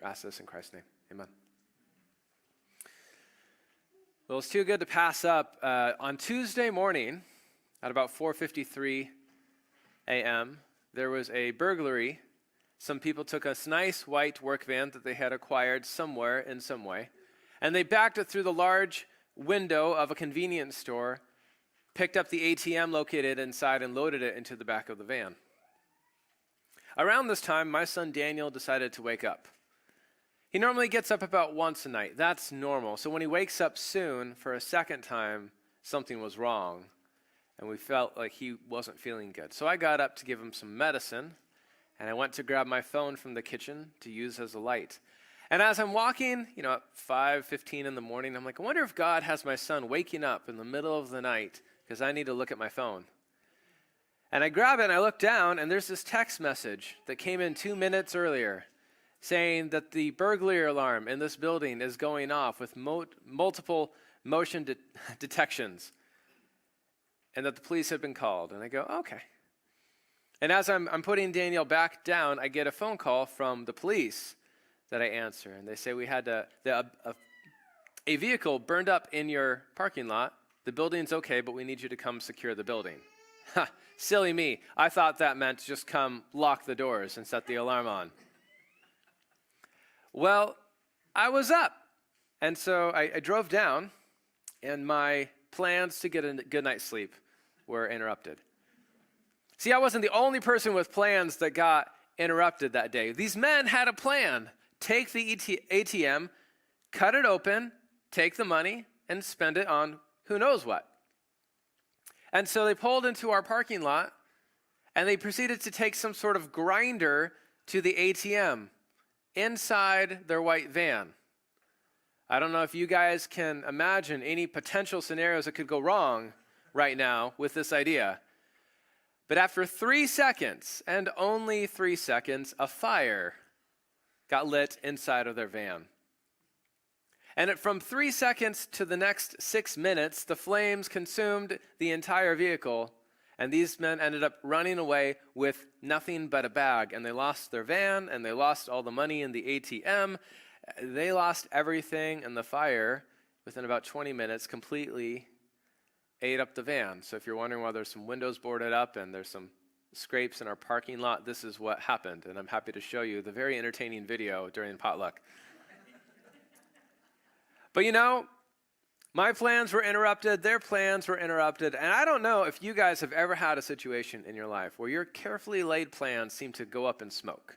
ask this in Christ's name. Amen. Well, it's too good to pass up. On Tuesday morning, at about 4:53 a.m., there was a burglary. Some people took a nice white work van that they had acquired somewhere in some way, and they backed it through the large window of a convenience store, picked up the ATM located inside, and loaded it into the back of the van. Around this time, my son Daniel decided to wake up. He normally gets up about once a night. That's normal. So when he wakes up soon for a second time, something was wrong, and we felt like he wasn't feeling good. So I got up to give him some medicine, and I went to grab my phone from the kitchen to use as a light. And as I'm walking, at 5:15 in the morning, I'm like, I wonder if God has my son waking up in the middle of the night because I need to look at my phone. And I grab it and I look down, and there's this text message that came in 2 minutes earlier saying that the burglary alarm in this building is going off with multiple motion detections and that the police have been called. And I go, okay. And as I'm putting Daniel back down, I get a phone call from the police that I answer. And they say we had a vehicle burned up in your parking lot. The building's okay, but we need you to come secure the building. Ha, silly me. I thought that meant just come lock the doors and set the alarm on. Well, I was up, and so I drove down, and my plans to get a good night's sleep were interrupted. See, I wasn't the only person with plans that got interrupted that day. These men had a plan. Take the ATM, cut it open, take the money, and spend it on who knows what. And so they pulled into our parking lot, and they proceeded to take some sort of grinder to the ATM inside their white van. I don't know if you guys can imagine any potential scenarios that could go wrong right now with this idea. But after 3 seconds, and only 3 seconds, a fire got lit inside of their van. And from 3 seconds to the next 6 minutes, the flames consumed the entire vehicle, and these men ended up running away with nothing but a bag. And they lost their van, and they lost all the money in the ATM. They lost everything, and the fire, within about 20 minutes, completely ate up the van. So if you're wondering why there's some windows boarded up and there's some scrapes in our parking lot, this is what happened. And I'm happy to show you the very entertaining video during potluck. But my plans were interrupted, their plans were interrupted, and I don't know if you guys have ever had a situation in your life where your carefully laid plans seem to go up in smoke.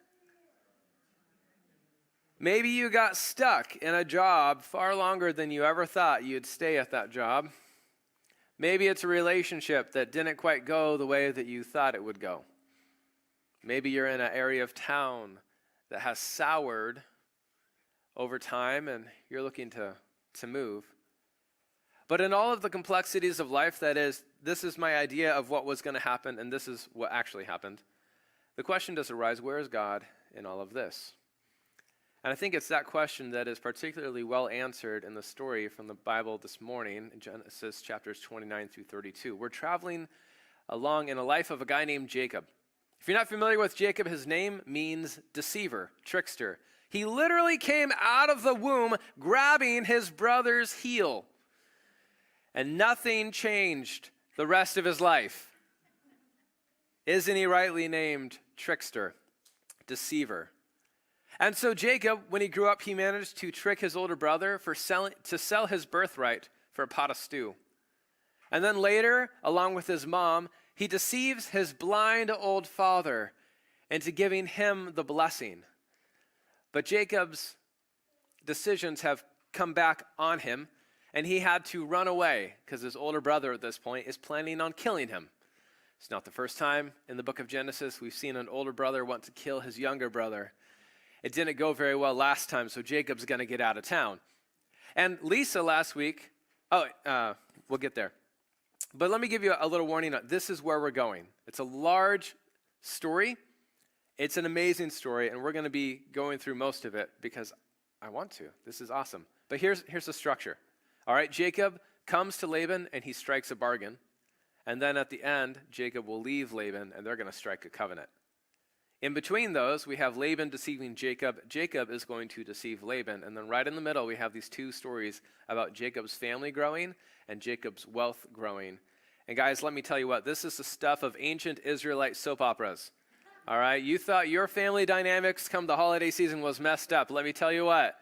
Maybe you got stuck in a job far longer than you ever thought you'd stay at that job. Maybe it's a relationship that didn't quite go the way that you thought it would go. Maybe you're in an area of town that has soured over time and you're looking to move. But in all of the complexities of life, this is my idea of what was going to happen, and this is what actually happened. The question does arise, where is God in all of this? And I think it's that question that is particularly well answered in the story from the Bible this morning, in Genesis chapters 29 through 32. We're traveling along in the life of a guy named Jacob. If you're not familiar with Jacob, his name means deceiver, trickster. He literally came out of the womb grabbing his brother's heel. And nothing changed the rest of his life. Isn't he rightly named trickster, deceiver? And so Jacob, when he grew up, he managed to trick his older brother to sell his birthright for a pot of stew. And then later, along with his mom, he deceives his blind old father into giving him the blessing. But Jacob's decisions have come back on him, and he had to run away because his older brother at this point is planning on killing him. It's not the first time in the book of Genesis we've seen an older brother want to kill his younger brother. It didn't go very well last time, so Jacob's going to get out of town. And Lisa last week, we'll get there. But let me give you a little warning. This is where we're going. It's a large story. It's an amazing story, and we're going to be going through most of it because I want to. This is awesome. But here's the structure. All right, Jacob comes to Laban, and he strikes a bargain. And then at the end, Jacob will leave Laban, and they're going to strike a covenant. In between those, we have Laban deceiving Jacob. Jacob is going to deceive Laban. And then right in the middle, we have these two stories about Jacob's family growing and Jacob's wealth growing. And guys, let me tell you what, this is the stuff of ancient Israelite soap operas. All right, you thought your family dynamics come the holiday season was messed up. Let me tell you what.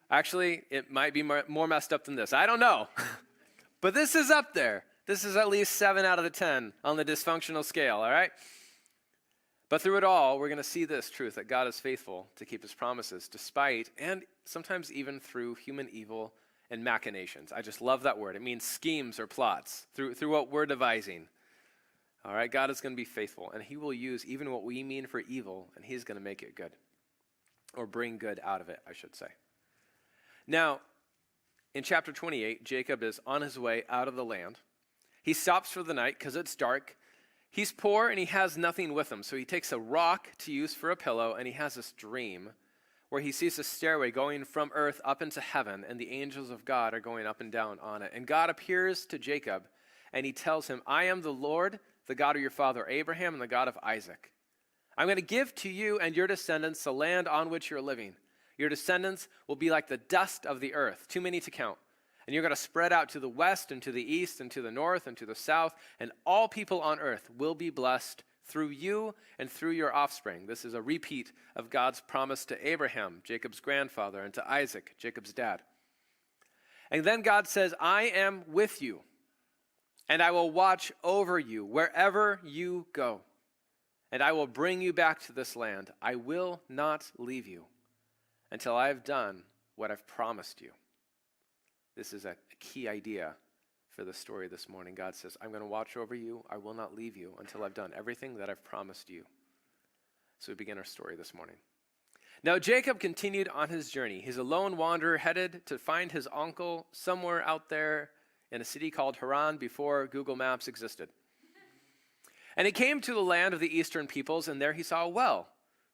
Actually, it might be more messed up than this. I don't know. But this is up there. This is at least 7 out of the 10 on the dysfunctional scale, all right? But through it all, we're going to see this truth, that God is faithful to keep his promises, despite and sometimes even through human evil and machinations. I just love that word. It means schemes or plots through what we're devising. All right, God is going to be faithful, and he will use even what we mean for evil, and he's going to make it good, or bring good out of it, I should say. Now, in chapter 28, Jacob is on his way out of the land. He stops for the night because it's dark. He's poor and he has nothing with him, so he takes a rock to use for a pillow, and he has this dream where he sees a stairway going from earth up into heaven, and the angels of God are going up and down on it. And God appears to Jacob, and he tells him, I am the Lord, the God of your father Abraham and the God of Isaac. I'm going to give to you and your descendants the land on which you're living. Your descendants will be like the dust of the earth, too many to count. And you're going to spread out to the west and to the east and to the north and to the south, and all people on earth will be blessed through you and through your offspring. This is a repeat of God's promise to Abraham, Jacob's grandfather, and to Isaac, Jacob's dad. And then God says, I am with you, and I will watch over you wherever you go, and I will bring you back to this land. I will not leave you until I have done what I've promised you. This is a key idea for the story this morning. God says, I'm going to watch over you. I will not leave you until I've done everything that I've promised you. So we begin our story this morning. Now Jacob continued on his journey. He's a lone wanderer headed to find his uncle somewhere out there in a city called Haran before Google Maps existed. And he came to the land of the eastern peoples, and there he saw a well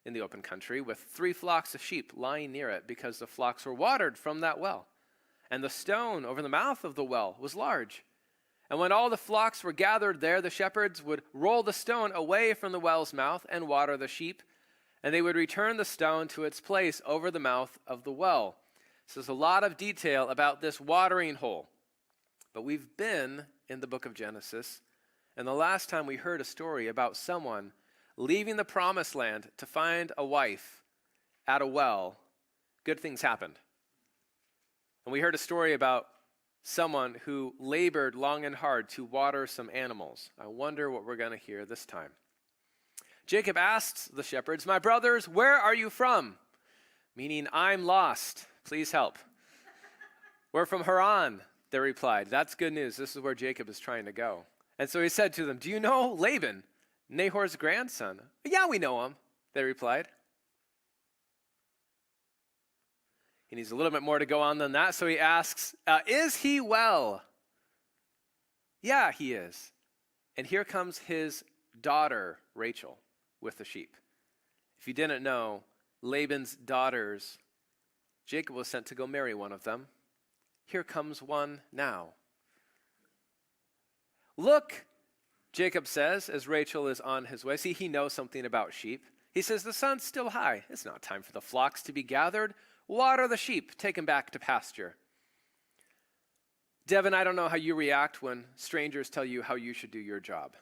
in the open country with 3 flocks of sheep lying near it, because the flocks were watered from that well. And the stone over the mouth of the well was large. And when all the flocks were gathered there, the shepherds would roll the stone away from the well's mouth and water the sheep, and they would return the stone to its place over the mouth of the well. So there's a lot of detail about this watering hole. But we've been in the book of Genesis, and the last time we heard a story about someone leaving the promised land to find a wife at a well, good things happened. And we heard a story about someone who labored long and hard to water some animals. I wonder what we're going to hear this time. Jacob asks the shepherds, my brothers, where are you from? Meaning, I'm lost. Please help. We're from Haran, they replied. That's good news. This is where Jacob is trying to go. And so he said to them, do you know Laban, Nahor's grandson? Yeah, we know him, they replied. He needs a little bit more to go on than that, so he asks, is he well? Yeah, he is. And here comes his daughter, Rachel, with the sheep. If you didn't know, Laban's daughters, Jacob was sent to go marry one of them. Here comes one now. Look, Jacob says, as Rachel is on his way. See, he knows something about sheep. He says, the sun's still high. It's not time for the flocks to be gathered. Water the sheep, take them back to pasture. Devin, I don't know how you react when strangers tell you how you should do your job.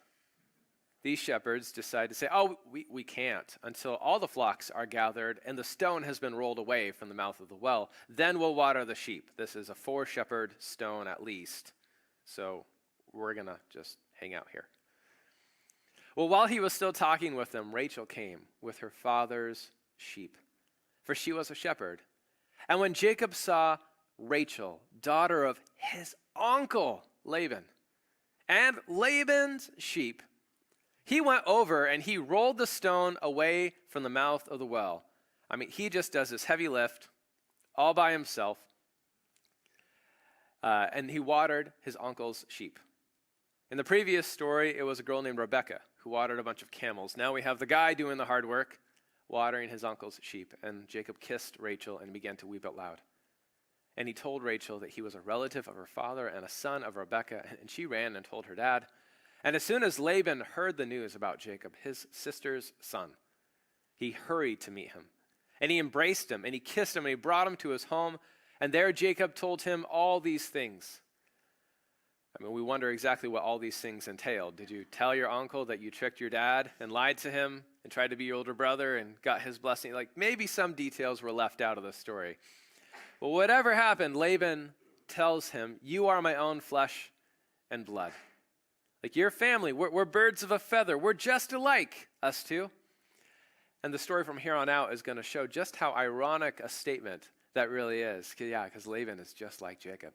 These shepherds decide to say, we can't until all the flocks are gathered and the stone has been rolled away from the mouth of the well. Then we'll water the sheep. This is a 4-shepherd stone at least. So we're going to just hang out here. Well, while he was still talking with them, Rachel came with her father's sheep, for she was a shepherd. And when Jacob saw Rachel, daughter of his uncle Laban, and Laban's sheep, he went over and he rolled the stone away from the mouth of the well. I mean, he just does this heavy lift all by himself, and he watered his uncle's sheep. In the previous story, it was a girl named Rebecca who watered a bunch of camels. Now we have the guy doing the hard work, watering his uncle's sheep. And Jacob kissed Rachel and began to weep out loud. And he told Rachel that he was a relative of her father and a son of Rebekah, and she ran and told her dad. And as soon as Laban heard the news about Jacob, his sister's son, he hurried to meet him. And he embraced him, and he kissed him, and he brought him to his home. And there Jacob told him all these things. I mean, we wonder exactly what all these things entailed. Did you tell your uncle that you tricked your dad and lied to him and tried to be your older brother and got his blessing? Like, maybe some details were left out of the story. Well, whatever happened, Laban tells him, you are my own flesh and blood. Like, your family, we're birds of a feather. We're just alike, us two. And the story from here on out is going to show just how ironic a statement that really is. Because Laban is just like Jacob.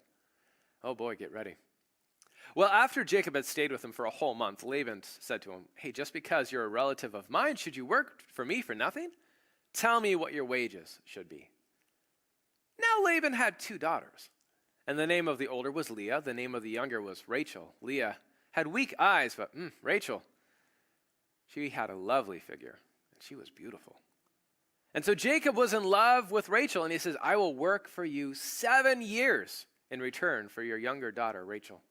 Oh boy, get ready. Well, after Jacob had stayed with him for a whole month, Laban said to him, hey, just because you're a relative of mine, should you work for me for nothing? Tell me what your wages should be. Now Laban had 2 daughters, and the name of the older was Leah, the name of the younger was Rachel. Leah had weak eyes, but Rachel, she had a lovely figure, and she was beautiful. And so Jacob was in love with Rachel, and he says, I will work for you 7 years in return for your younger daughter, Rachel.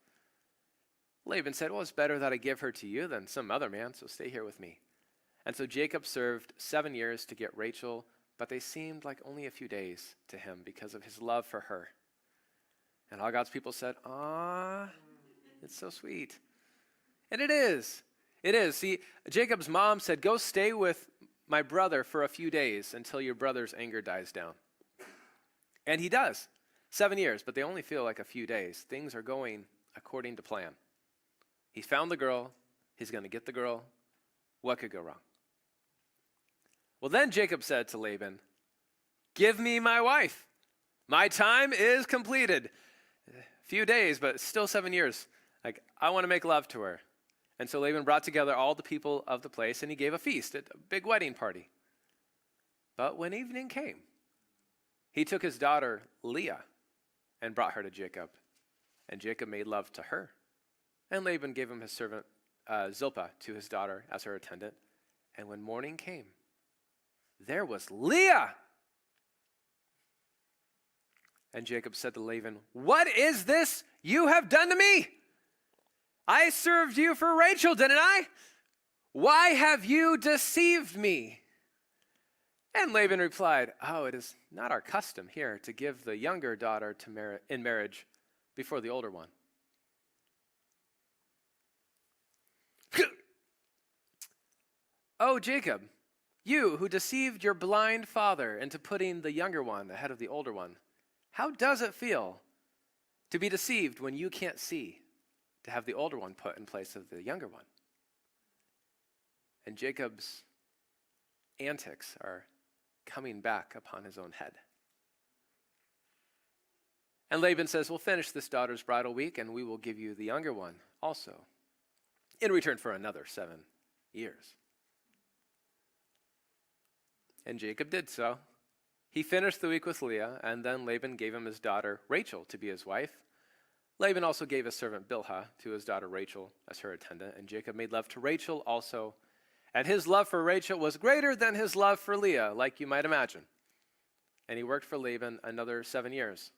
Laban said, well, it's better that I give her to you than some other man, so stay here with me. And so Jacob served 7 years to get Rachel, but they seemed like only a few days to him because of his love for her. And all God's people said, ah, it's so sweet. And it is. It is. See, Jacob's mom said, go stay with my brother for a few days until your brother's anger dies down. And he does. 7 years, but they only feel like a few days. Things are going according to plan. He found the girl. He's going to get the girl. What could go wrong? Well, then Jacob said to Laban, give me my wife. My time is completed. A few days, but still 7 years. Like, I want to make love to her. And so Laban brought together all the people of the place, and he gave a feast, a big wedding party. But when evening came, he took his daughter Leah and brought her to Jacob. And Jacob made love to her. And Laban gave him his servant Zilpah to his daughter as her attendant. And when morning came, there was Leah. And Jacob said to Laban, what is this you have done to me? I served you for Rachel, didn't I? Why have you deceived me? And Laban replied, oh, it is not our custom here to give the younger daughter in marriage before the older one. Oh, Jacob, you who deceived your blind father into putting the younger one ahead of the older one, how does it feel to be deceived when you can't see, to have the older one put in place of the younger one? And Jacob's antics are coming back upon his own head. And Laban says, we'll finish this daughter's bridal week, and we will give you the younger one also, in return for another 7 years. And Jacob did so. He finished the week with Leah, and then Laban gave him his daughter Rachel to be his wife. Laban also gave his servant Bilhah to his daughter Rachel as her attendant, and Jacob made love to Rachel also. And his love for Rachel was greater than his love for Leah, like you might imagine. And he worked for Laban another 7 years.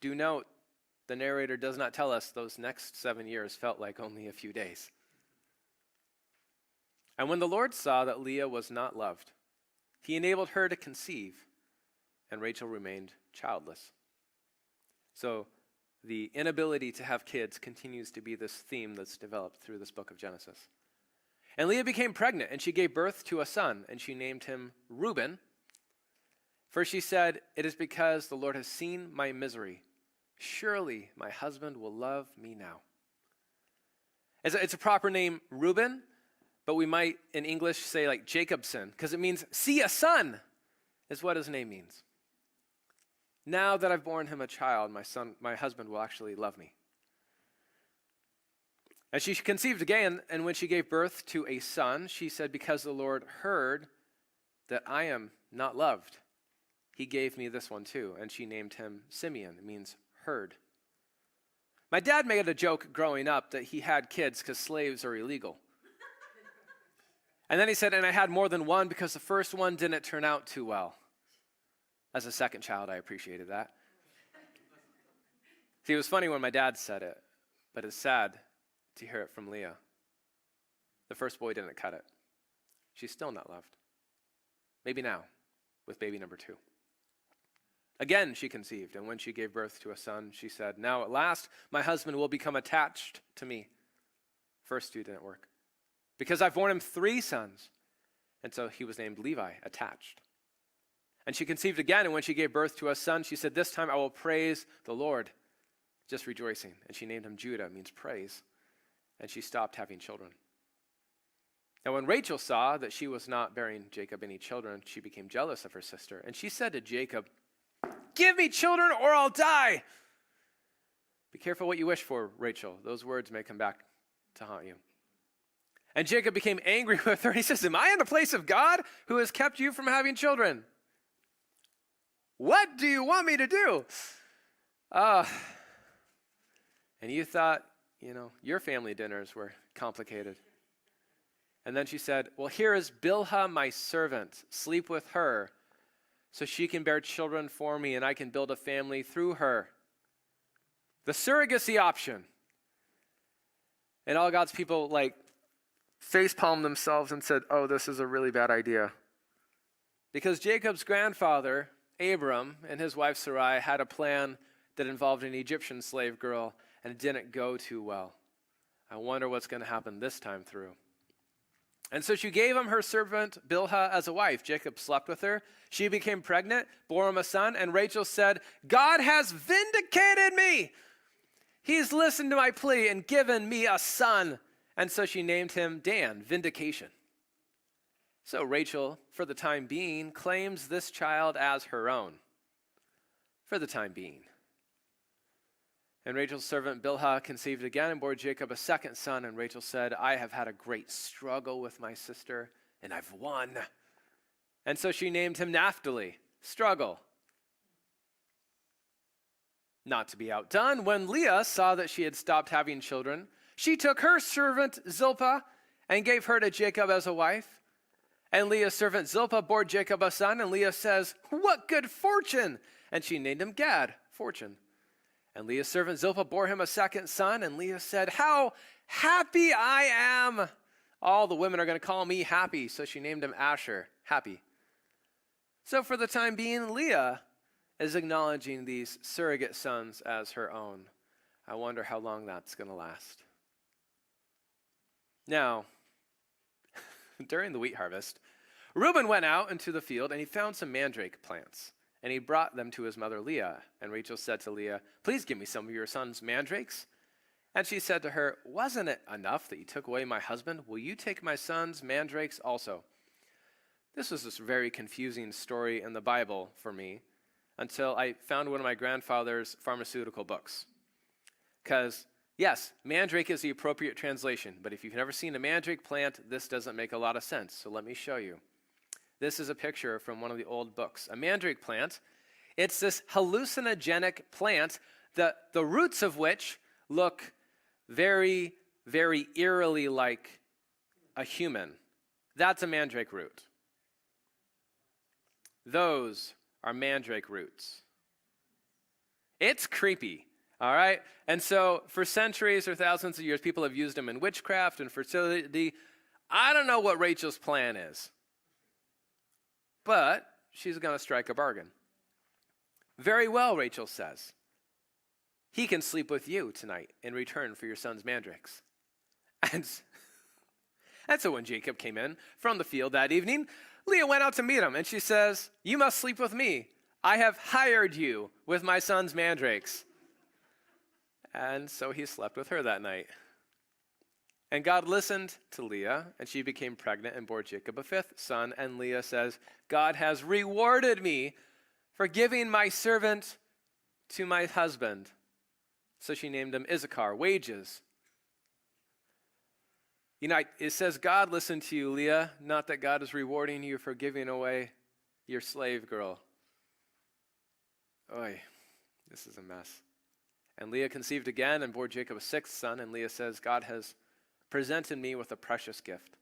Do note, the narrator does not tell us those next 7 years felt like only a few days. And when the Lord saw that Leah was not loved, he enabled her to conceive, and Rachel remained childless. So the inability to have kids continues to be this theme that's developed through this book of Genesis. And Leah became pregnant, and she gave birth to a son, and she named him Reuben. For she said, it is because the Lord has seen my misery. Surely my husband will love me now. It's a proper name, Reuben, but we might in English say like Jacobson, because it means see a son, is what his name means. Now that I've borne him a child, my husband will actually love me. And she conceived again, and when she gave birth to a son, she said, because the Lord heard that I am not loved, he gave me this one too. And she named him Simeon. It means heard. My dad made a joke growing up that he had kids because slaves are illegal. And then he said, and I had more than one because the first one didn't turn out too well. As a second child, I appreciated that. See, it was funny when my dad said it, but it's sad to hear it from Leah. The first boy didn't cut it. She's still not loved. Maybe now, with baby number 2. Again, she conceived, and when she gave birth to a son, she said, now at last, my husband will become attached to me. First 2 didn't work. Because I've borne him 3 sons. And so he was named Levi, attached. And she conceived again, and when she gave birth to a son, she said, this time I will praise the Lord, just rejoicing. And she named him Judah, means praise. And she stopped having children. Now when Rachel saw that she was not bearing Jacob any children, she became jealous of her sister. And she said to Jacob, give me children or I'll die. Be careful what you wish for, Rachel. Those words may come back to haunt you. And Jacob became angry with her. And he says, am I in the place of God who has kept you from having children? What do you want me to do? And you thought, your family dinners were complicated. And then she said, well, here is Bilhah, my servant. Sleep with her so she can bear children for me and I can build a family through her. The surrogacy option. And all God's people facepalmed themselves and said, oh, this is a really bad idea. Because Jacob's grandfather, Abram, and his wife Sarai had a plan that involved an Egyptian slave girl, and it didn't go too well. I wonder what's going to happen this time through. And so she gave him her servant Bilhah as a wife. Jacob slept with her. She became pregnant, bore him a son, and Rachel said, God has vindicated me. He's listened to my plea and given me a son. And so she named him Dan, vindication. So Rachel, for the time being, claims this child as her own. For the time being. And Rachel's servant Bilhah conceived again and bore Jacob a second son. And Rachel said, I have had a great struggle with my sister, and I've won. And so she named him Naphtali, struggle. Not to be outdone, when Leah saw that she had stopped having children, she took her servant Zilpah and gave her to Jacob as a wife. And Leah's servant Zilpah bore Jacob a son, and Leah says, what good fortune! And she named him Gad, fortune. And Leah's servant Zilpah bore him a second son, and Leah said, how happy I am! All the women are going to call me happy, so she named him Asher, happy. So for the time being, Leah is acknowledging these surrogate sons as her own. I wonder how long that's going to last. Now, during the wheat harvest, Reuben went out into the field and he found some mandrake plants. And he brought them to his mother Leah. And Rachel said to Leah, please give me some of your son's mandrakes. And she said to her, wasn't it enough that you took away my husband? Will you take my son's mandrakes also? This was this very confusing story in the Bible for me until I found one of my grandfather's pharmaceutical books. Because, yes, mandrake is the appropriate translation. But if you've never seen a mandrake plant, this doesn't make a lot of sense. So let me show you. This is a picture from one of the old books. A mandrake plant, it's this hallucinogenic plant, the roots of which look very, very eerily like a human. That's a mandrake root. Those are mandrake roots. It's creepy, all right? And so for centuries or thousands of years, people have used them in witchcraft and fertility. I don't know what Rachel's plan is. But she's going to strike a bargain. Very well, Rachel says. He can sleep with you tonight in return for your son's mandrakes. And so when Jacob came in from the field that evening, Leah went out to meet him, and she says, you must sleep with me. I have hired you with my son's mandrakes. And so he slept with her that night. And God listened to Leah, and she became pregnant and bore Jacob a fifth son. And Leah says, God has rewarded me for giving my servant to my husband. So she named him Issachar, wages. It says God listened to you, Leah, not that God is rewarding you for giving away your slave girl. Oy, this is a mess. And Leah conceived again and bore Jacob a sixth son. And Leah says, God has presented me with a precious gift.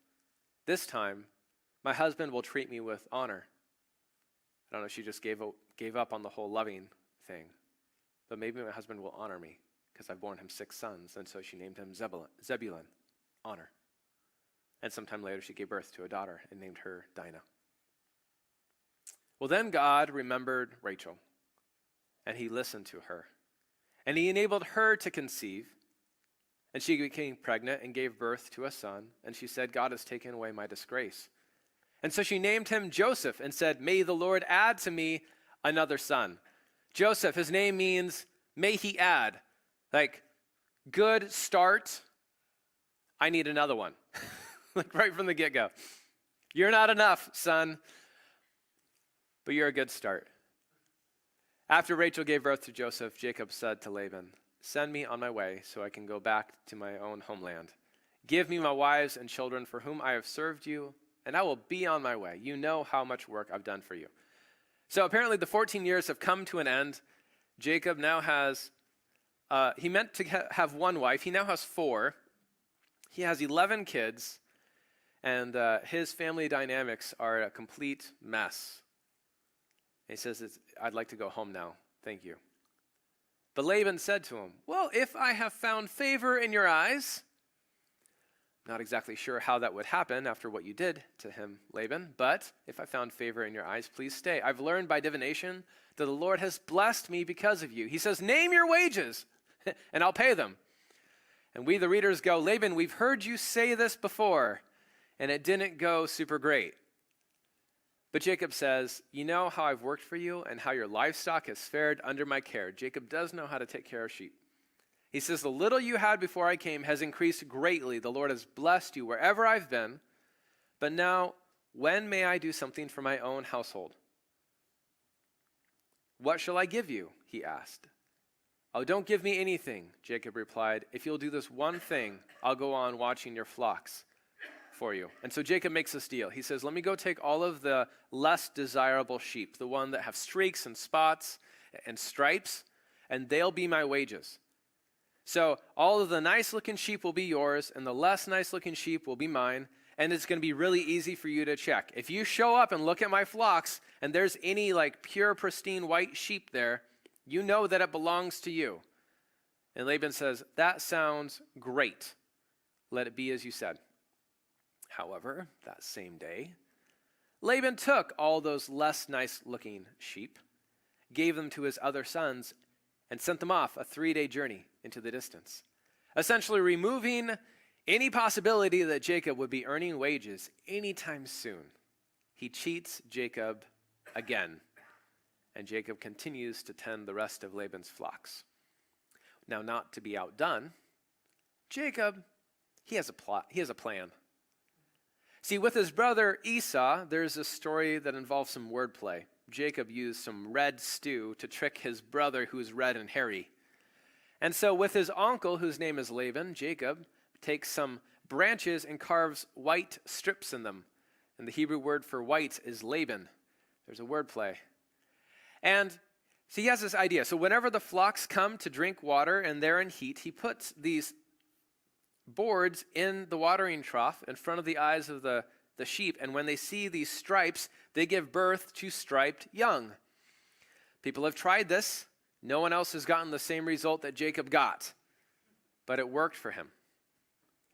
This time, my husband will treat me with honor. I don't know if she just gave up on the whole loving thing. But maybe my husband will honor me because I've borne him 6 sons. And so she named him Zebulun, honor. And sometime later, she gave birth to a daughter and named her Dinah. Well, then God remembered Rachel, and he listened to her. And he enabled her to conceive. And she became pregnant and gave birth to a son. And she said, God has taken away my disgrace. And so she named him Joseph and said, may the Lord add to me another son. Joseph, his name means, may he add. Like, good start. I need another one. Like right from the get-go. You're not enough, son, but you're a good start. After Rachel gave birth to Joseph, Jacob said to Laban, send me on my way so I can go back to my own homeland. Give me my wives and children for whom I have served you, and I will be on my way. You know how much work I've done for you. So apparently the 14 years have come to an end. Jacob now has, he meant to have one wife. He now has 4. He has 11 kids, and his family dynamics are a complete mess. He says, I'd like to go home now. Thank you. But Laban said to him, well, if I have found favor in your eyes, not exactly sure how that would happen after what you did to him, Laban, but if I found favor in your eyes, please stay. I've learned by divination that the Lord has blessed me because of you. He says, name your wages, and I'll pay them. And we, the readers, go, Laban, we've heard you say this before, and it didn't go super great. But Jacob says, you know how I've worked for you and how your livestock has fared under my care. Jacob does know how to take care of sheep. He says, the little you had before I came has increased greatly. The Lord has blessed you wherever I've been. But now, when may I do something for my own household? What shall I give you? He asked. Oh, don't give me anything, Jacob replied. If you'll do this one thing, I'll go on watching your flocks for you. And so Jacob makes this deal. He says, let me go take all of the less desirable sheep, the one that have streaks and spots and stripes, and they'll be my wages. So all of the nice-looking sheep will be yours, and the less nice-looking sheep will be mine, and it's going to be really easy for you to check. If you show up and look at my flocks, and there's any like pure, pristine white sheep there, you know that it belongs to you. And Laban says, that sounds great. Let it be as you said. However, that same day, Laban took all those less nice-looking sheep, gave them to his other sons, and sent them off a 3-day journey into the distance, essentially removing any possibility that Jacob would be earning wages anytime soon. He cheats Jacob again, and Jacob continues to tend the rest of Laban's flocks. Now, not to be outdone, Jacob, he has a plan. See, with his brother Esau, there's a story that involves some wordplay. Jacob used some red stew to trick his brother who's red and hairy. And so with his uncle, whose name is Laban, Jacob takes some branches and carves white strips in them. And the Hebrew word for white is Laban. There's a wordplay. And so he has this idea. So whenever the flocks come to drink water and they're in heat, he puts these boards in the watering trough in front of the eyes of the sheep, and when they see these stripes, they give birth to striped young. People have tried this. No one else has gotten the same result that Jacob got, but it worked for him.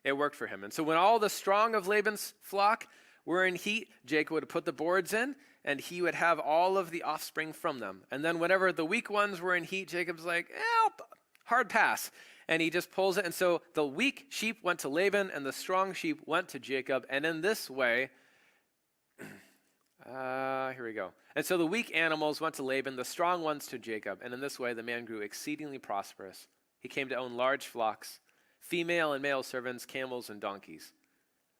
It worked for him. And so when all the strong of Laban's flock were in heat, Jacob would put the boards in, and he would have all of the offspring from them. And then whenever the weak ones were in heat, Jacob's like, hard pass. And he just pulls it. And so the weak sheep went to Laban, and the strong sheep went to Jacob. And in this way, here we go. And so the weak animals went to Laban, the strong ones to Jacob. And in this way, the man grew exceedingly prosperous. He came to own large flocks, female and male servants, camels, and donkeys.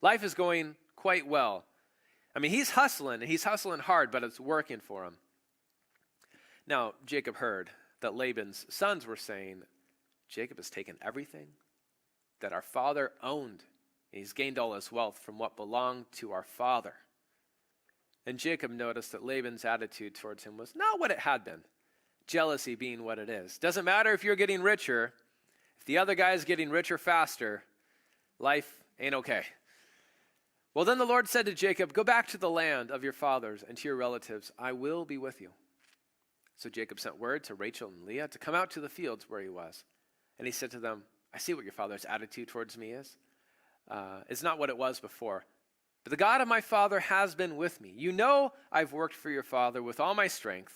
Life is going quite well. I mean, he's hustling hard, but it's working for him. Now, Jacob heard that Laban's sons were saying, Jacob has taken everything that our father owned, and he's gained all his wealth from what belonged to our father. And Jacob noticed that Laban's attitude towards him was not what it had been, jealousy being what it is. Doesn't matter if you're getting richer, if the other guy is getting richer faster, life ain't okay. Well, then the Lord said to Jacob, go back to the land of your fathers and to your relatives. I will be with you. So Jacob sent word to Rachel and Leah to come out to the fields where he was. And he said to them, I see what your father's attitude towards me is. It's not what it was before. But the God of my father has been with me. You know I've worked for your father with all my strength,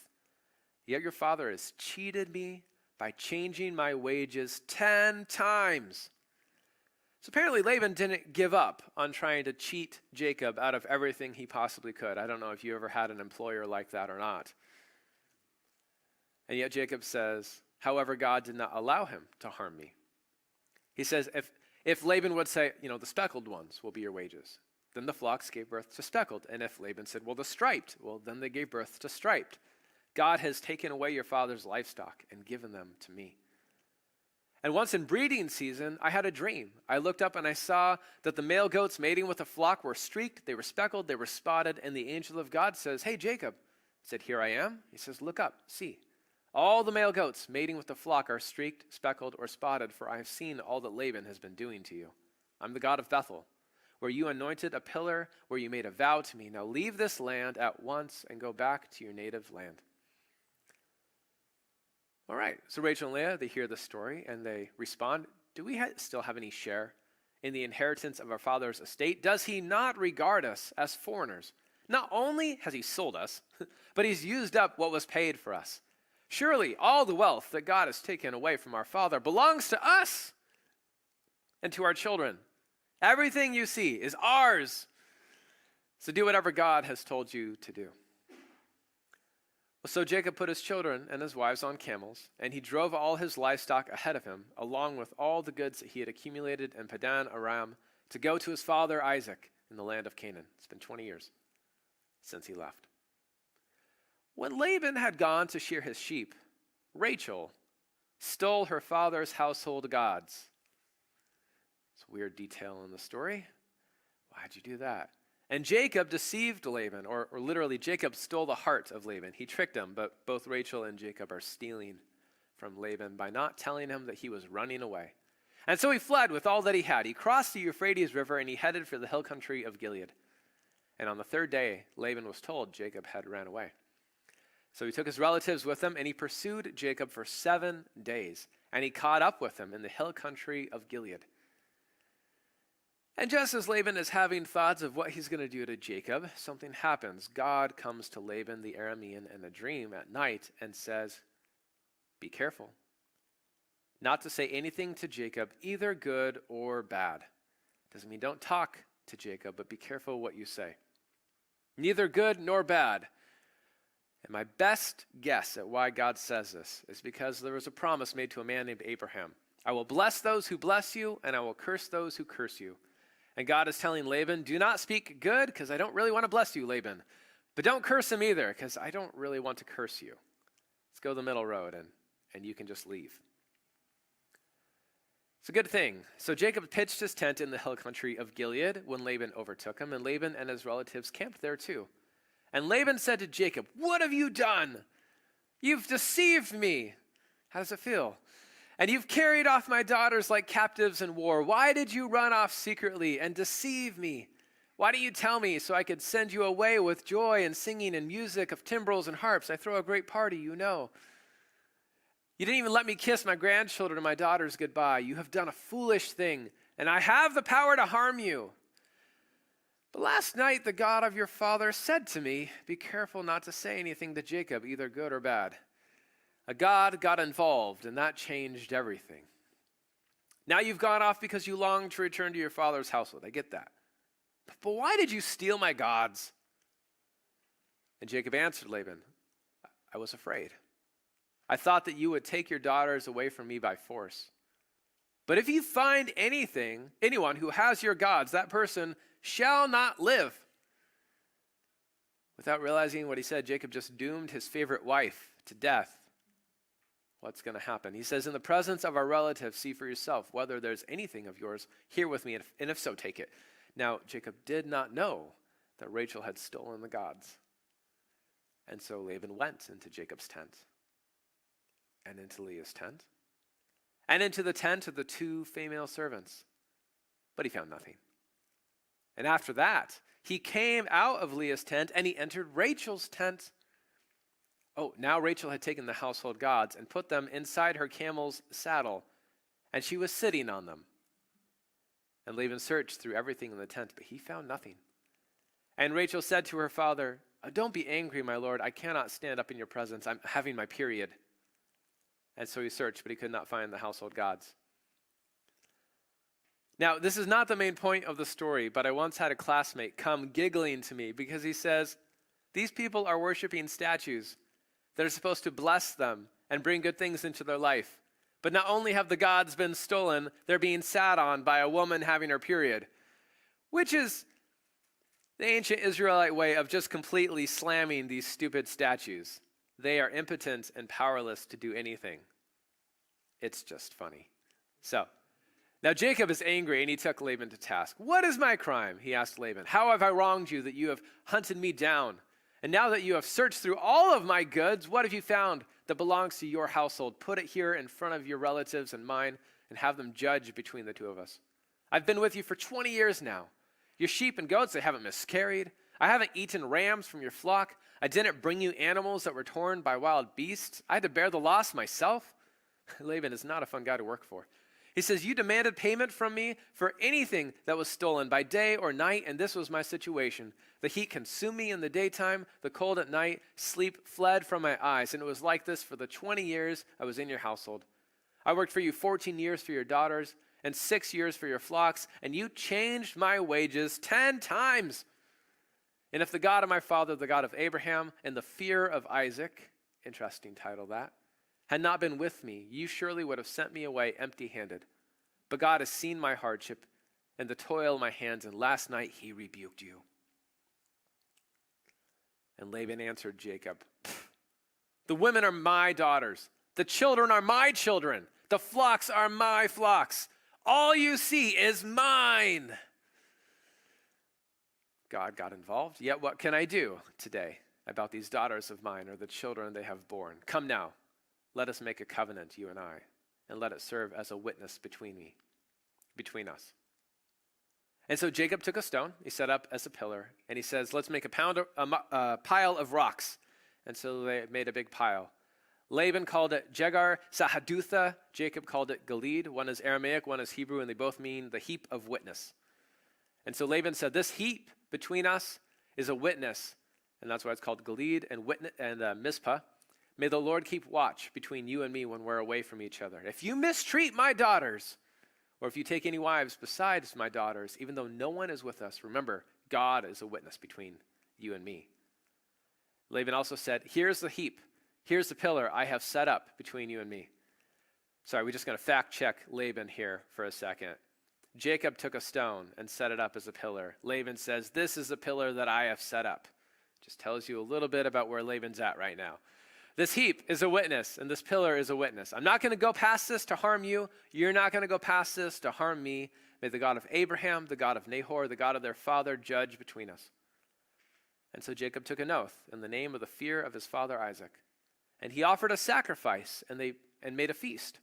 yet your father has cheated me by changing my wages 10 times. So apparently Laban didn't give up on trying to cheat Jacob out of everything he possibly could. I don't know if you ever had an employer like that or not. And yet Jacob says, however, God did not allow him to harm me. He says, if Laban would say, the speckled ones will be your wages, then the flocks gave birth to speckled. And if Laban said, well, the striped, well, then they gave birth to striped. God has taken away your father's livestock and given them to me. And once in breeding season, I had a dream. I looked up and I saw that the male goats mating with the flock were streaked, they were speckled, they were spotted, and the angel of God says, hey, Jacob. I said, here I am. He says, look up, see. All the male goats mating with the flock are streaked, speckled, or spotted, for I have seen all that Laban has been doing to you. I'm the God of Bethel, where you anointed a pillar, where you made a vow to me. Now leave this land at once and go back to your native land. All right, so Rachel and Leah, they hear the story and they respond, do we still have any share in the inheritance of our father's estate? Does he not regard us as foreigners? Not only has he sold us, but he's used up what was paid for us. Surely all the wealth that God has taken away from our father belongs to us and to our children. Everything you see is ours. So do whatever God has told you to do. So Jacob put his children and his wives on camels, and he drove all his livestock ahead of him, along with all the goods that he had accumulated in Padan Aram, to go to his father Isaac in the land of Canaan. It's been 20 years since he left. When Laban had gone to shear his sheep, Rachel stole her father's household gods. It's a weird detail in the story. Why'd you do that? And Jacob deceived Laban, or literally Jacob stole the heart of Laban. He tricked him, but both Rachel and Jacob are stealing from Laban by not telling him that he was running away. And so he fled with all that he had. He crossed the Euphrates River and he headed for the hill country of Gilead. And on the third day, Laban was told Jacob had ran away. So he took his relatives with him and he pursued Jacob for 7 days. And he caught up with him in the hill country of Gilead. And just as Laban is having thoughts of what he's going to do to Jacob, something happens. God comes to Laban the Aramean in a dream at night and says, be careful not to say anything to Jacob, either good or bad. Doesn't mean don't talk to Jacob, but be careful what you say. Neither good nor bad. And my best guess at why God says this is because there was a promise made to a man named Abraham. I will bless those who bless you, and I will curse those who curse you. And God is telling Laban, do not speak good, because I don't really want to bless you, Laban. But don't curse him either, because I don't really want to curse you. Let's go the middle road, and you can just leave. It's a good thing. So Jacob pitched his tent in the hill country of Gilead when Laban overtook him, and Laban and his relatives camped there too. And Laban said to Jacob, what have you done? You've deceived me. How does it feel? And you've carried off my daughters like captives in war. Why did you run off secretly and deceive me? Why didn't you tell me so I could send you away with joy and singing and music of timbrels and harps? I throw a great party, you know. You didn't even let me kiss my grandchildren and my daughters goodbye. You have done a foolish thing, and I have the power to harm you. But last night the God of your father said to me, be careful not to say anything to Jacob, either good or bad. A God got involved, and that changed everything. Now you've gone off because you long to return to your father's household. I get that. But why did you steal my gods? And Jacob answered Laban, I was afraid. I thought that you would take your daughters away from me by force. But if you find anyone who has your gods, that person shall not live. Without realizing what he said, Jacob just doomed his favorite wife to death. What's going to happen? He says, in the presence of our relatives, see for yourself whether there's anything of yours here with me, and if so, take it. Now, Jacob did not know that Rachel had stolen the gods. And so Laban went into Jacob's tent, and into Leah's tent, and into the tent of the 2 female servants. But he found nothing. And after that, he came out of Leah's tent, and he entered Rachel's tent. Oh, now Rachel had taken the household gods and put them inside her camel's saddle, and she was sitting on them. And Laban searched through everything in the tent, but he found nothing. And Rachel said to her father, "Don't be angry, my lord. I cannot stand up in your presence. I'm having my period." And so he searched, but he could not find the household gods. Now, this is not the main point of the story, but I once had a classmate come giggling to me because he says, these people are worshiping statues that are supposed to bless them and bring good things into their life. But not only have the gods been stolen, they're being sat on by a woman having her period, which is the ancient Israelite way of just completely slamming these stupid statues. They are impotent and powerless to do anything. It's just funny. So, now Jacob is angry and he took Laban to task. "What is my crime?" he asked Laban. "How have I wronged you that you have hunted me down? And now that you have searched through all of my goods, what have you found that belongs to your household? Put it here in front of your relatives and mine and have them judge between the two of us. I've been with you for 20 years now. Your sheep and goats, they haven't miscarried. I haven't eaten rams from your flock. I didn't bring you animals that were torn by wild beasts. I had to bear the loss myself." Laban is not a fun guy to work for. He says, "You demanded payment from me for anything that was stolen by day or night, and this was my situation. The heat consumed me in the daytime, the cold at night, sleep fled from my eyes, and it was like this for the 20 years I was in your household. I worked for you 14 years for your daughters and 6 years for your flocks, and you changed my wages 10 times. And if the God of my father, the God of Abraham, and the fear of Isaac," interesting title that, "had not been with me, you surely would have sent me away empty-handed. But God has seen my hardship and the toil in my hands, and last night he rebuked you." And Laban answered Jacob, "The women are my daughters. The children are my children. The flocks are my flocks. All you see is mine." God got involved. "Yet what can I do today about these daughters of mine or the children they have borne? Come now. Let us make a covenant, you and I, and let it serve as a witness between us." And so Jacob took a stone, he set up as a pillar, and he says, "Let's make a pile of rocks." And so they made a big pile. Laban called it Jegar Sahadutha. Jacob called it Gilead. One is Aramaic, one is Hebrew, and they both mean the heap of witness. And so Laban said, "This heap between us is a witness," and that's why it's called Gilead and Mizpah. "May the Lord keep watch between you and me when we're away from each other. If you mistreat my daughters, or if you take any wives besides my daughters, even though no one is with us, remember, God is a witness between you and me." Laban also said, "Here's the heap. Here's the pillar I have set up between you and me." Sorry, we're just going to fact check Laban here for a second. Jacob took a stone and set it up as a pillar. Laban says, "This is the pillar that I have set up." Just tells you a little bit about where Laban's at right now. This heap is a witness, and this pillar is a witness. I'm not going to go past this to harm you. You're not going to go past this to harm me. May the God of Abraham, the God of Nahor, the God of their father, judge between us. And so Jacob took an oath in the name of the fear of his father Isaac. And he offered a sacrifice, and made a feast.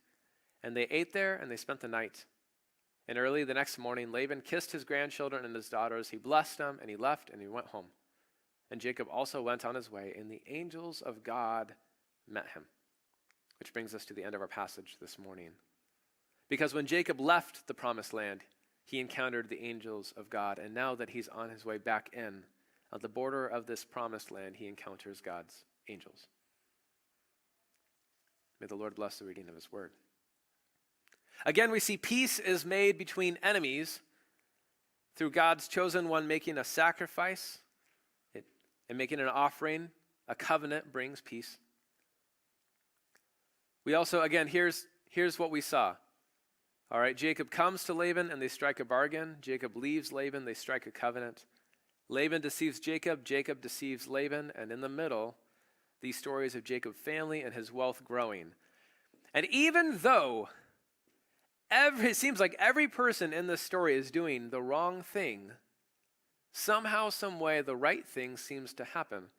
And they ate there, and they spent the night. And early the next morning, Laban kissed his grandchildren and his daughters. He blessed them, and he left, and he went home. And Jacob also went on his way, and the angels of God met him. Which brings us to the end of our passage this morning. Because when Jacob left the promised land, he encountered the angels of God. And now that he's on his way back in, at the border of this promised land, he encounters God's angels. May the Lord bless the reading of his word. Again, we see peace is made between enemies through God's chosen one making a sacrifice and making an offering. A covenant brings peace. We also, again, here's what we saw. All right, Jacob comes to Laban and they strike a bargain. Jacob leaves Laban, they strike a covenant. Laban deceives Jacob, Jacob deceives Laban, and in the middle, these stories of Jacob's family and his wealth growing. And even though it seems like every person in this story is doing the wrong thing, somehow, some way, the right thing seems to happen.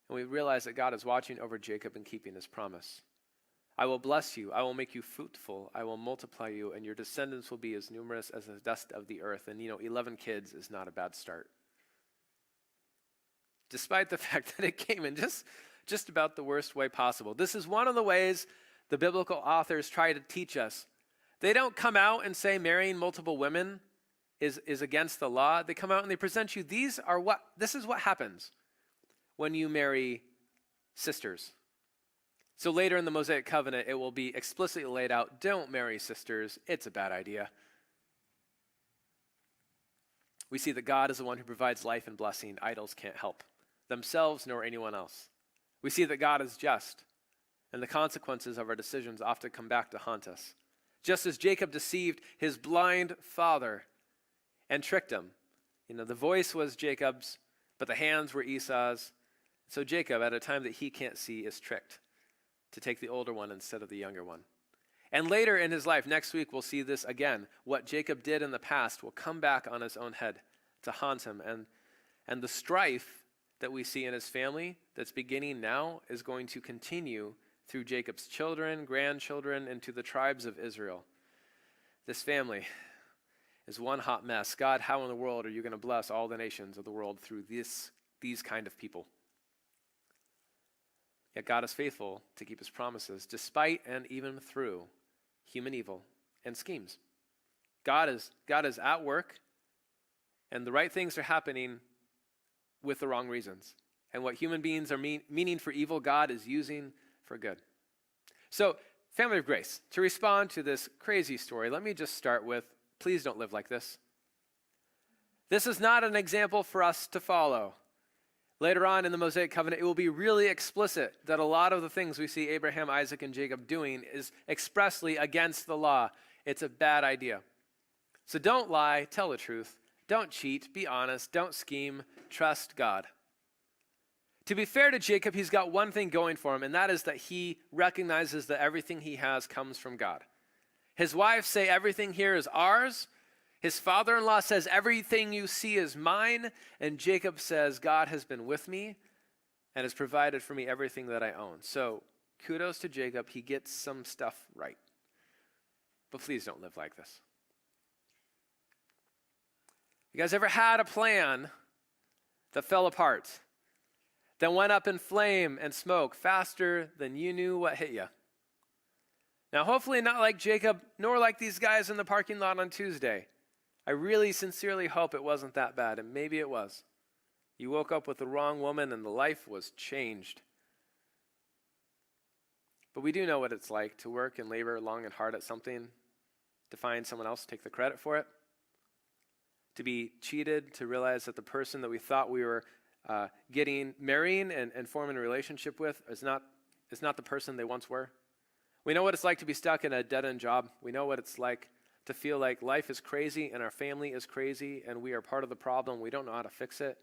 And we realize that God is watching over Jacob and keeping his promise. "I will bless you, I will make you fruitful, I will multiply you, and your descendants will be as numerous as the dust of the earth." And 11 kids is not a bad start. Despite the fact that it came in just about the worst way possible. This is one of the ways the biblical authors try to teach us They don't come out and say marrying multiple women is against the law. They come out and they present you, this is what happens when you marry sisters. So later in the Mosaic covenant, it will be explicitly laid out, don't marry sisters. It's a bad idea. We see that God is the one who provides life and blessing. Idols can't help themselves nor anyone else. We see that God is just, and the consequences of our decisions often come back to haunt us. Just as Jacob deceived his blind father and tricked him. The voice was Jacob's, but the hands were Esau's. So Jacob, at a time that he can't see, is tricked to take the older one instead of the younger one. And later in his life, next week, we'll see this again. What Jacob did in the past will come back on his own head to haunt him. And the strife that we see in his family that's beginning now is going to continue through Jacob's children, grandchildren, and to the tribes of Israel. This family is one hot mess. God, how in the world are you going to bless all the nations of the world through these kind of people? Yet God is faithful to keep his promises, despite and even through human evil and schemes. God is at work, and the right things are happening with the wrong reasons. And what human beings are meaning for evil, God is using for good. So, family of grace, to respond to this crazy story, let me just start with, please don't live like this. This is not an example for us to follow. Later on in the Mosaic covenant, it will be really explicit that a lot of the things we see Abraham, Isaac, and Jacob doing is expressly against the law. It's a bad idea. So don't lie, tell the truth. Don't cheat, be honest, don't scheme, trust God. To be fair to Jacob, he's got one thing going for him, and that is that he recognizes that everything he has comes from God. His wives say everything here is ours. His father-in-law says, everything you see is mine. And Jacob says, God has been with me and has provided for me everything that I own. So kudos to Jacob. He gets some stuff right. But please don't live like this. You guys ever had a plan that fell apart, that went up in flame and smoke faster than you knew what hit you? Now, hopefully not like Jacob, nor like these guys in the parking lot on Tuesday. I really sincerely hope it wasn't that bad, and maybe it was. You woke up with the wrong woman and the life was changed. But we do know what it's like to work and labor long and hard at something, to find someone else to take the credit for it, to be cheated, to realize that the person that we thought we were marrying and forming a relationship with is not the person they once were. We know what it's like to be stuck in a dead-end job. We know what it's like to feel like life is crazy and our family is crazy and we are part of the problem. We don't know how to fix it.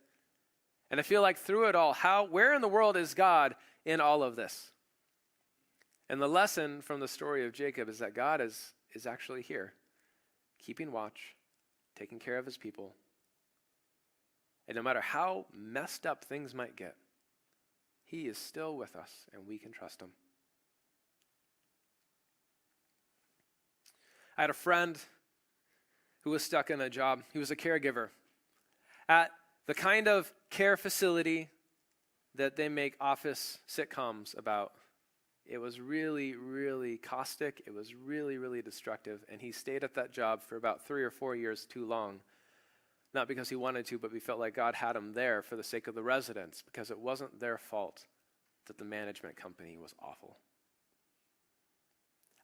And I feel like through it all, where in the world is God in all of this? And the lesson from the story of Jacob is that God is actually here, keeping watch, taking care of his people. And no matter how messed up things might get, he is still with us and we can trust him. I had a friend who was stuck in a job. He was a caregiver at the kind of care facility that they make office sitcoms about. It was really, really caustic. It was really, really destructive. And he stayed at that job for about 3 or 4 years too long. Not because he wanted to, but we felt like God had him there for the sake of the residents, because it wasn't their fault that the management company was awful.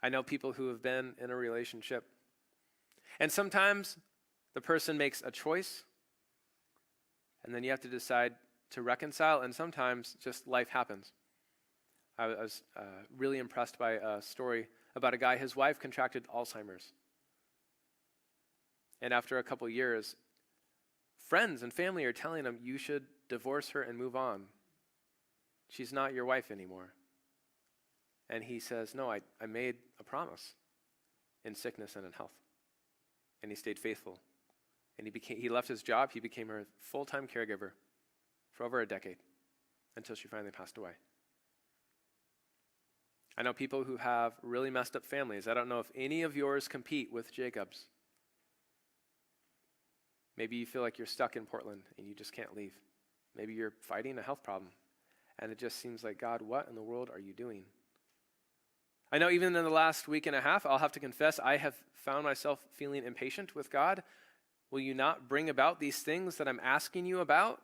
I know people who have been in a relationship, and sometimes the person makes a choice, and then you have to decide to reconcile, and sometimes just life happens. I was really impressed by a story about a guy, his wife contracted Alzheimer's. And after a couple years, friends and family are telling him, you should divorce her and move on. She's not your wife anymore. And he says, no, I made a promise in sickness and in health. And he stayed faithful. And he left his job. He became her full-time caregiver for over a decade until she finally passed away. I know people who have really messed up families. I don't know if any of yours compete with Jacob's. Maybe you feel like you're stuck in Portland and you just can't leave. Maybe you're fighting a health problem. And it just seems like, God, what in the world are you doing? I know even in the last week and a half, I'll have to confess, I have found myself feeling impatient with God. Will you not bring about these things that I'm asking you about?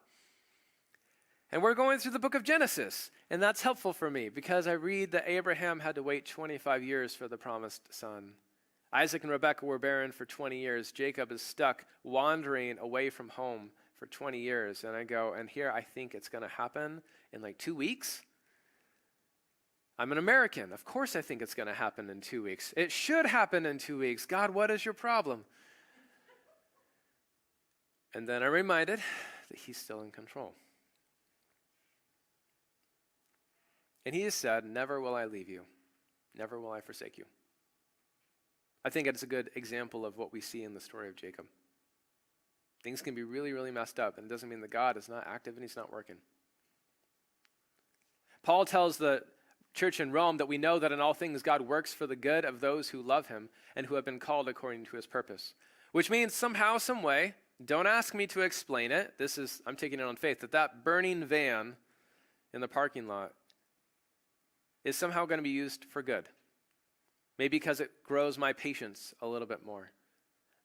And we're going through the book of Genesis, and that's helpful for me because I read that Abraham had to wait 25 years for the promised son. Isaac and Rebekah were barren for 20 years. Jacob is stuck wandering away from home for 20 years. And I go, and here I think it's going to happen in like 2 weeks. I'm an American. Of course I think it's going to happen in 2 weeks. It should happen in 2 weeks. God, what is your problem? And then I'm reminded that he's still in control. And he has said, never will I leave you. Never will I forsake you. I think it's a good example of what we see in the story of Jacob. Things can be really, really messed up, and it doesn't mean that God is not active and he's not working. Paul tells the church in Rome that we know that in all things God works for the good of those who love him and who have been called according to his purpose. Which means somehow, some way, don't ask me to explain it. I'm taking it on faith, that burning van in the parking lot is somehow going to be used for good. Maybe because it grows my patience a little bit more.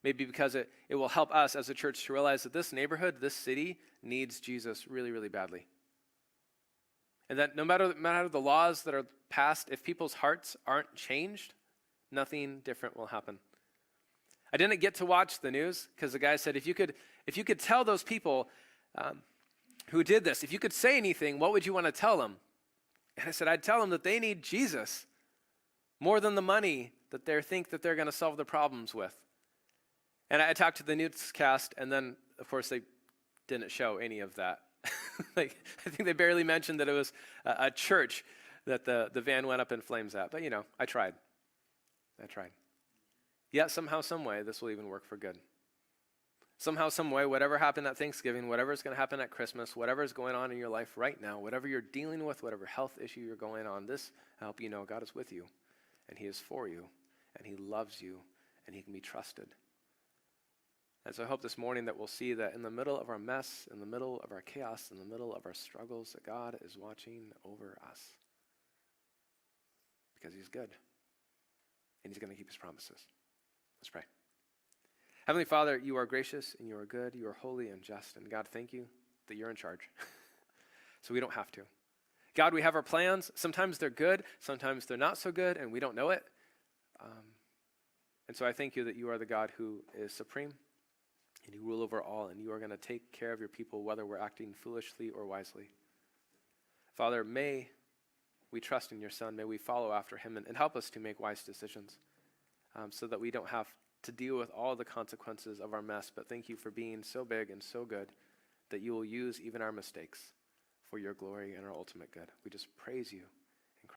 Maybe because it will help us as a church to realize that this neighborhood, this city, needs Jesus really, really badly. And that no matter the laws that are passed, if people's hearts aren't changed, nothing different will happen. I didn't get to watch the news because the guy said, if you could tell those people who did this, if you could say anything, what would you want to tell them? And I said, I'd tell them that they need Jesus more than the money that they think that they're going to solve the problems with. And I talked to the newscast, and then, of course, they didn't show any of that. I think they barely mentioned that it was a church that the van went up in flames at. But, I tried. Yet somehow, some way, this will even work for good. Somehow, some way, whatever happened at Thanksgiving, whatever is going to happen at Christmas, whatever is going on in your life right now, whatever you're dealing with, whatever health issue you're going on, I hope you know God is with you, and he is for you, and he loves you, and he can be trusted. And so I hope this morning that we'll see that in the middle of our mess, in the middle of our chaos, in the middle of our struggles, that God is watching over us. Because he's good. And he's going to keep his promises. Let's pray. Heavenly Father, you are gracious and you are good. You are holy and just. And God, thank you that you're in charge. So we don't have to. God, we have our plans. Sometimes they're good. Sometimes they're not so good, and we don't know it. And so I thank you that you are the God who is supreme. And you rule over all, and you are going to take care of your people, whether we're acting foolishly or wisely. Father, may we trust in your Son. May we follow after him and help us to make wise decisions so that we don't have to deal with all the consequences of our mess. But thank you for being so big and so good that you will use even our mistakes for your glory and our ultimate good. We just praise you.